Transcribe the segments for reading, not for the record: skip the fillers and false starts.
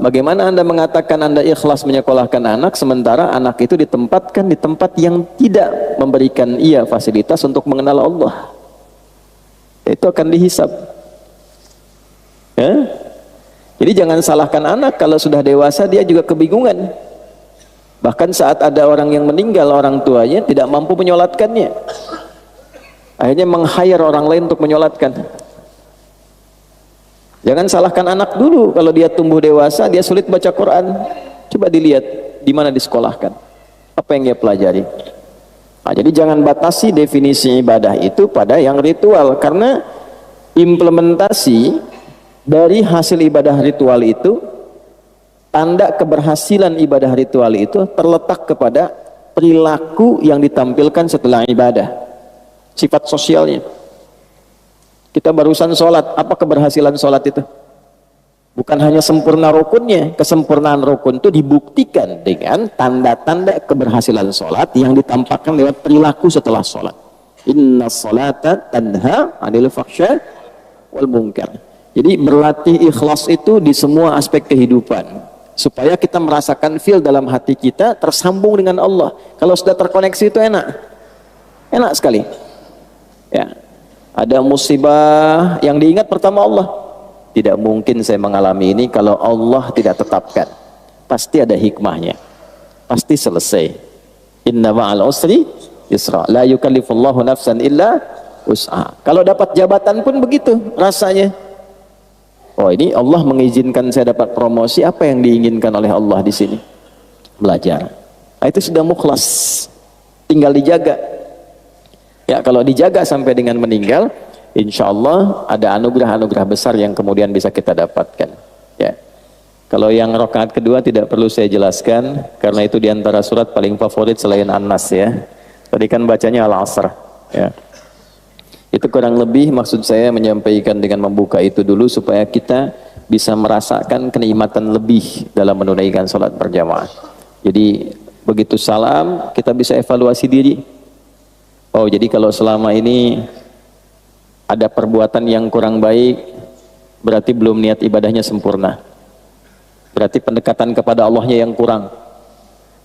Bagaimana Anda mengatakan Anda ikhlas menyekolahkan anak, sementara anak itu ditempatkan di tempat yang tidak memberikan ia fasilitas untuk mengenal Allah? Itu akan dihisab. Ya? Jadi jangan salahkan anak, kalau sudah dewasa dia juga kebingungan. Bahkan saat ada orang yang meninggal, orang tuanya tidak mampu menyolatkannya, akhirnya meng-hire orang lain untuk menyolatkan. Jangan salahkan anak dulu, kalau dia tumbuh dewasa, dia sulit baca Quran. Coba dilihat di mana disekolahkan, apa yang dia pelajari. Nah, jadi jangan batasi definisi ibadah itu pada yang ritual, karena implementasi dari hasil ibadah ritual itu, tanda keberhasilan ibadah ritual itu terletak kepada perilaku yang ditampilkan setelah ibadah, sifat sosialnya. Kita barusan sholat, apa keberhasilan sholat itu? Bukan hanya sempurna rukunnya, kesempurnaan rukun itu dibuktikan dengan tanda-tanda keberhasilan sholat yang ditampakkan lewat perilaku setelah sholat. Inna sholata tanha 'anil fahsya wal munkar. Jadi berlatih ikhlas itu di semua aspek kehidupan, supaya kita merasakan feel dalam hati kita tersambung dengan Allah. Kalau sudah terkoneksi itu enak sekali. Ya. Ada musibah yang diingat pertama Allah. Tidak mungkin saya mengalami ini kalau Allah tidak tetapkan. Pasti ada hikmahnya. Pasti selesai. Inna ma'al usri yusra. La yukallifullahu nafsan illa wus'aha. Kalau dapat jabatan pun begitu rasanya. Oh, ini Allah mengizinkan saya dapat promosi, apa yang diinginkan oleh Allah di sini? Belajar. Nah, itu sudah mukhlas. Tinggal dijaga. Ya, kalau dijaga sampai dengan meninggal, insya Allah ada anugerah-anugerah besar yang kemudian bisa kita dapatkan. Ya. Kalau yang rakaat kedua tidak perlu saya jelaskan, karena itu diantara surat paling favorit selain An-Nas ya. Tadi kan bacanya Al-Asr. Ya. Itu kurang lebih maksud saya menyampaikan dengan membuka itu dulu, supaya kita bisa merasakan kenikmatan lebih dalam menunaikan sholat berjamaah. Jadi begitu salam, kita bisa evaluasi diri. Oh, jadi kalau selama ini ada perbuatan yang kurang baik, berarti belum niat ibadahnya sempurna. Berarti pendekatan kepada Allahnya yang kurang.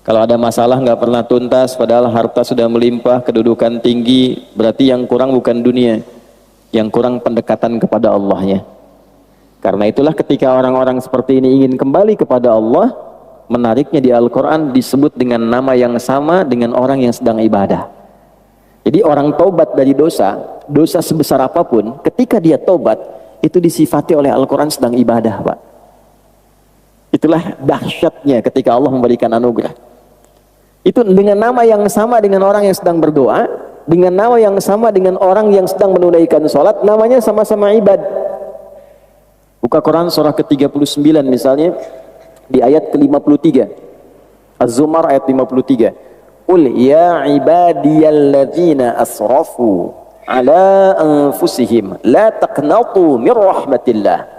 Kalau ada masalah nggak pernah tuntas, padahal harta sudah melimpah, kedudukan tinggi, berarti yang kurang bukan dunia, yang kurang pendekatan kepada Allahnya. Karena itulah ketika orang-orang seperti ini ingin kembali kepada Allah, menariknya di Al-Quran disebut dengan nama yang sama dengan orang yang sedang ibadah. Jadi orang taubat dari dosa sebesar apapun, ketika dia taubat, itu disifati oleh Al-Quran sedang ibadah, Pak. Itulah dahsyatnya ketika Allah memberikan anugerah. Itu dengan nama yang sama dengan orang yang sedang berdoa, dengan nama yang sama dengan orang yang sedang menunaikan sholat, namanya sama-sama ibad. Buka Quran surah ke-39 misalnya, di ayat ke-53. Az-Zumar ayat 53. Qul ya ibadiyalladzina asrafu ala anfusihim la taqnatu min rahmatillah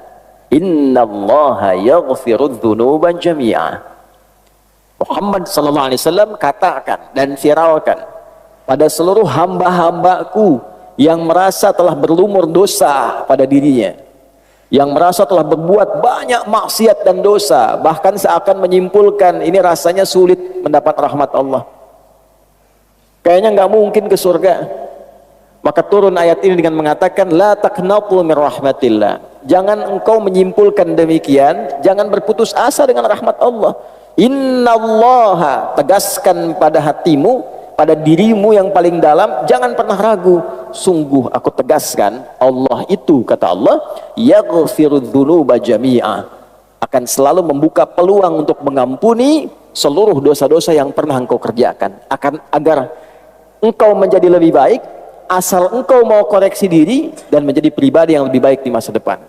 innallaha yaghfirudz dzunuba jami'a. Muhammad sallallahu alaihi wasallam katakan dan viralkan pada seluruh hamba-hambaku yang merasa telah berlumur dosa pada dirinya, yang merasa telah berbuat banyak maksiat dan dosa, bahkan seakan menyimpulkan ini rasanya sulit mendapat rahmat Allah, kayaknya nggak mungkin ke surga, maka turun ayat ini dengan mengatakan la taqnatu min rahmatillah. Jangan engkau menyimpulkan demikian, jangan berputus asa dengan rahmat Allah. Innallaha, tegaskan pada hatimu, pada dirimu yang paling dalam, jangan pernah ragu. Sungguh aku tegaskan, Allah itu, kata Allah, yaghfirudz dzunuba jami'a, akan selalu membuka peluang untuk mengampuni seluruh dosa-dosa yang pernah engkau kerjakan, agar engkau menjadi lebih baik, asal engkau mau koreksi diri dan menjadi pribadi yang lebih baik di masa depan.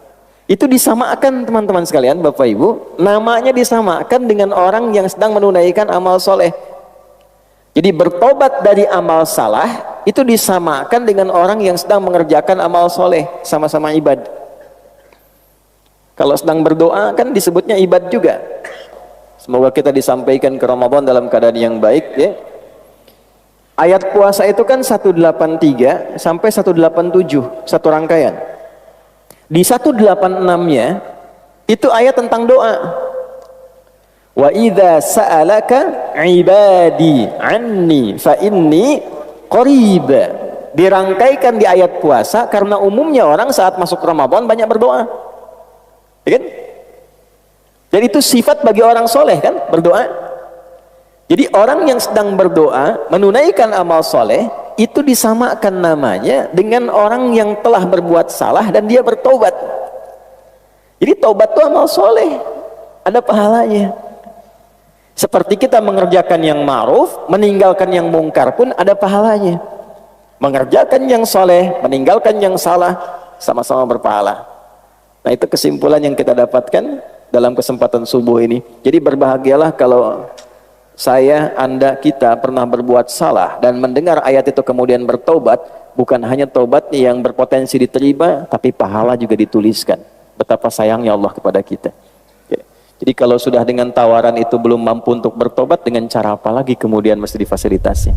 Itu disamakan teman-teman sekalian, Bapak Ibu, namanya disamakan dengan orang yang sedang menunaikan amal soleh. Jadi bertobat dari amal salah itu disamakan dengan orang yang sedang mengerjakan amal soleh, sama-sama ibad. Kalau sedang berdoa kan disebutnya ibad juga. Semoga kita disampaikan ke Ramadan dalam keadaan yang baik ya. Ayat puasa itu kan 183 sampai 187, satu rangkaian. Di 186-nya itu ayat tentang doa. Wa idza sa'alaka ibadi anni fa inni qarib. Dirangkaikan di ayat puasa karena umumnya orang saat masuk Ramadan banyak berdoa. Ya kan? Jadi itu sifat bagi orang soleh kan, berdoa. Jadi orang yang sedang berdoa menunaikan amal soleh itu disamakan namanya dengan orang yang telah berbuat salah dan dia bertobat. Jadi taubat itu amal soleh, ada pahalanya. Seperti kita mengerjakan yang ma'ruf, meninggalkan yang mungkar pun ada pahalanya. Mengerjakan yang soleh, meninggalkan yang salah, sama-sama berpahala. Nah itu kesimpulan yang kita dapatkan dalam kesempatan subuh ini. Jadi berbahagialah kalau saya, Anda, kita pernah berbuat salah dan mendengar ayat itu kemudian bertobat. Bukan hanya tobatnya yang berpotensi diterima, tapi pahala juga dituliskan. Betapa sayangnya Allah kepada kita. Jadi kalau sudah dengan tawaran itu belum mampu untuk bertobat, dengan cara apa lagi kemudian mesti difasilitasi?